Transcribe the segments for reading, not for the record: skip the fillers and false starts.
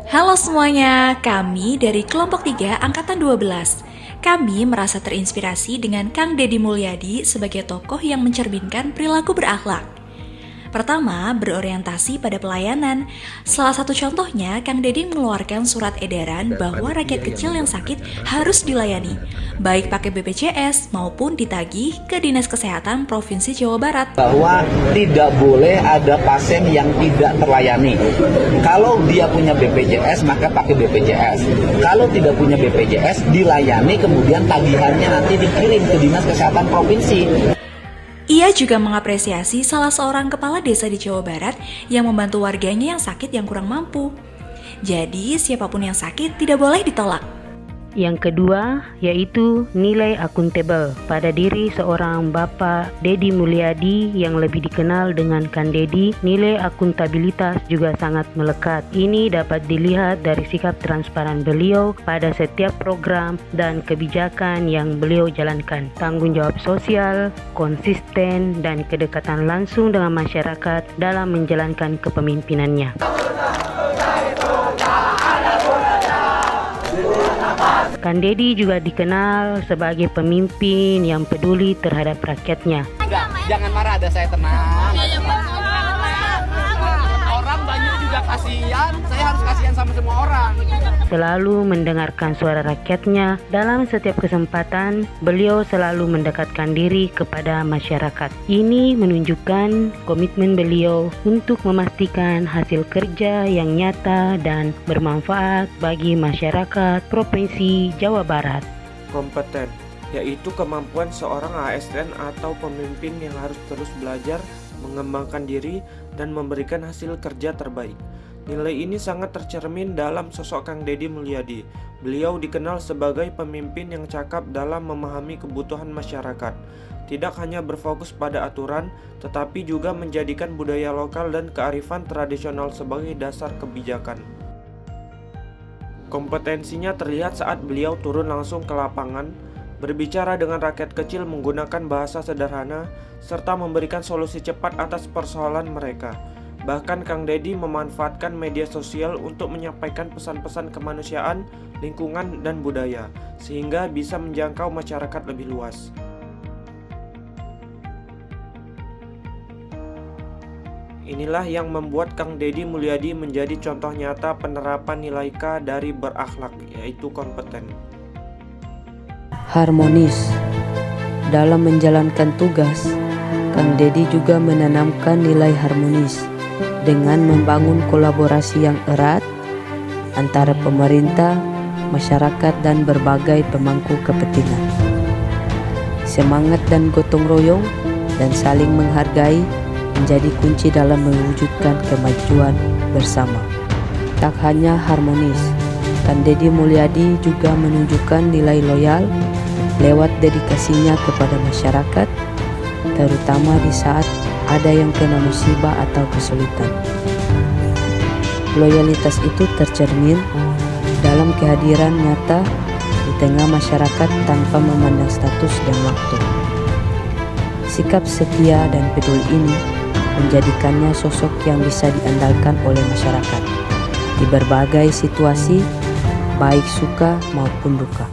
Halo semuanya, kami dari kelompok 3 Angkatan 12. Kami merasa terinspirasi dengan Kang Deddy Mulyadi sebagai tokoh yang mencerminkan perilaku berakhlak. Pertama, berorientasi pada pelayanan. Salah satu contohnya, Kang Deddy mengeluarkan surat edaran bahwa rakyat kecil yang sakit harus dilayani, baik pakai BPJS maupun ditagih ke Dinas Kesehatan Provinsi Jawa Barat. Bahwa tidak boleh ada pasien yang tidak terlayani. Kalau dia punya BPJS, maka pakai BPJS. Kalau tidak punya BPJS, dilayani, kemudian tagihannya nanti dikirim ke Dinas Kesehatan Provinsi. Ia juga mengapresiasi salah seorang kepala desa di Jawa Barat yang membantu warganya yang sakit yang kurang mampu. Jadi, siapapun yang sakit tidak boleh ditolak. Yang kedua, yaitu nilai akuntabel pada diri seorang Bapak Deddy Mulyadi yang lebih dikenal dengan Kang Deddy. Nilai akuntabilitas juga sangat melekat. Ini dapat dilihat dari sikap transparan beliau pada setiap program dan kebijakan yang beliau jalankan. Tanggung jawab sosial, konsisten, dan kedekatan langsung dengan masyarakat dalam menjalankan kepemimpinannya. Kang Deddy juga dikenal sebagai pemimpin yang peduli terhadap rakyatnya. Jangan marah, ada saya tenang. Orang banyak juga kasihan, saya harus kasihan sama semua orang. Selalu mendengarkan suara rakyatnya. Dalam setiap kesempatan, beliau selalu mendekatkan diri kepada masyarakat. Ini menunjukkan komitmen beliau untuk memastikan hasil kerja yang nyata dan bermanfaat bagi masyarakat Provinsi Jawa Barat. Kompeten, yaitu kemampuan seorang ASN atau pemimpin yang harus terus belajar, mengembangkan diri, dan memberikan hasil kerja terbaik. Nilai ini sangat tercermin dalam sosok Kang Deddy Mulyadi. Beliau dikenal sebagai pemimpin yang cakap dalam memahami kebutuhan masyarakat. Tidak hanya berfokus pada aturan, tetapi juga menjadikan budaya lokal dan kearifan tradisional sebagai dasar kebijakan. Kompetensinya terlihat saat beliau turun langsung ke lapangan, berbicara dengan rakyat kecil menggunakan bahasa sederhana, serta memberikan solusi cepat atas persoalan mereka. Bahkan Kang Deddy memanfaatkan media sosial untuk menyampaikan pesan-pesan kemanusiaan, lingkungan, dan budaya, sehingga bisa menjangkau masyarakat lebih luas. Inilah yang membuat Kang Deddy Mulyadi menjadi contoh nyata penerapan nilai K dari berakhlak, yaitu kompeten. Harmonis. Dalam menjalankan tugas, Kang Deddy juga menanamkan nilai harmonis dengan membangun kolaborasi yang erat antara pemerintah, masyarakat, dan berbagai pemangku kepentingan. Semangat dan gotong royong dan saling menghargai menjadi kunci dalam mewujudkan kemajuan bersama. Tak hanya harmonis, Kang Deddy Mulyadi juga menunjukkan nilai loyal lewat dedikasinya kepada masyarakat, terutama di saat ada yang kena musibah atau kesulitan. Loyalitas itu tercermin dalam kehadiran nyata di tengah masyarakat tanpa memandang status dan waktu. Sikap setia dan peduli ini menjadikannya sosok yang bisa diandalkan oleh masyarakat di berbagai situasi, baik suka maupun duka.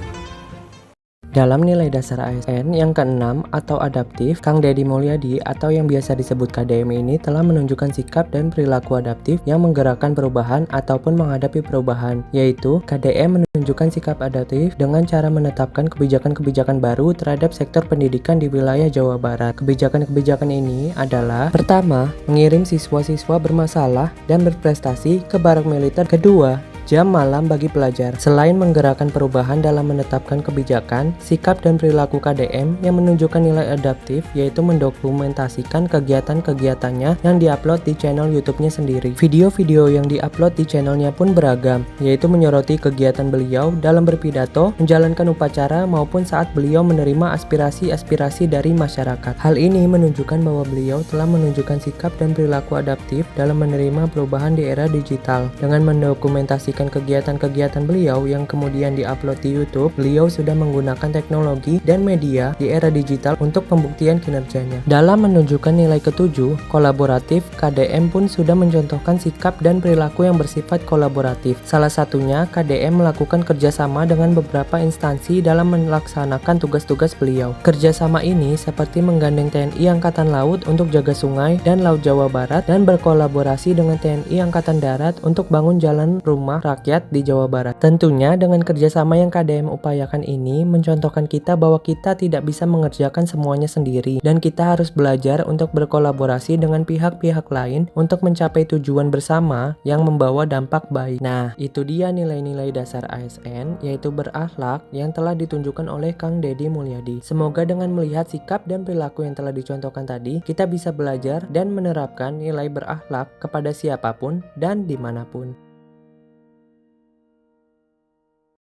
Dalam nilai dasar ASN yang keenam atau adaptif, Kang Deddy Mulyadi atau yang biasa disebut KDM ini telah menunjukkan sikap dan perilaku adaptif yang menggerakkan perubahan ataupun menghadapi perubahan, yaitu KDM menunjukkan sikap adaptif dengan cara menetapkan kebijakan-kebijakan baru terhadap sektor pendidikan di wilayah Jawa Barat. Kebijakan-kebijakan ini adalah: pertama, mengirim siswa-siswa bermasalah dan berprestasi ke barak militer. Kedua, jam malam bagi pelajar. Selain menggerakkan perubahan dalam menetapkan kebijakan, sikap dan perilaku KDM yang menunjukkan nilai adaptif yaitu mendokumentasikan kegiatan-kegiatannya yang diupload di channel YouTube-nya sendiri. Video-video yang diupload di channelnya pun beragam, yaitu menyoroti kegiatan beliau dalam berpidato, menjalankan upacara, maupun saat beliau menerima aspirasi-aspirasi dari masyarakat. Hal ini menunjukkan bahwa beliau telah menunjukkan sikap dan perilaku adaptif dalam menerima perubahan di era digital dengan mendokumentasikan membagikan kegiatan-kegiatan beliau yang kemudian diupload di YouTube, beliau sudah menggunakan teknologi dan media di era digital untuk pembuktian kinerjanya. Dalam menunjukkan nilai ketujuh, kolaboratif, KDM pun sudah mencontohkan sikap dan perilaku yang bersifat kolaboratif. Salah satunya, KDM melakukan kerjasama dengan beberapa instansi dalam melaksanakan tugas-tugas beliau. Kerjasama ini seperti menggandeng TNI Angkatan Laut untuk jaga sungai dan Laut Jawa Barat dan berkolaborasi dengan TNI Angkatan Darat untuk bangun jalan rumah rakyat di Jawa Barat. Tentunya dengan kerjasama yang KDM upayakan ini mencontohkan kita bahwa kita tidak bisa mengerjakan semuanya sendiri dan kita harus belajar untuk berkolaborasi dengan pihak-pihak lain untuk mencapai tujuan bersama yang membawa dampak baik. Nah, itu dia nilai-nilai dasar ASN, yaitu berakhlak yang telah ditunjukkan oleh Kang Deddy Mulyadi. Semoga dengan melihat sikap dan perilaku yang telah dicontohkan tadi, kita bisa belajar dan menerapkan nilai berakhlak kepada siapapun dan dimanapun.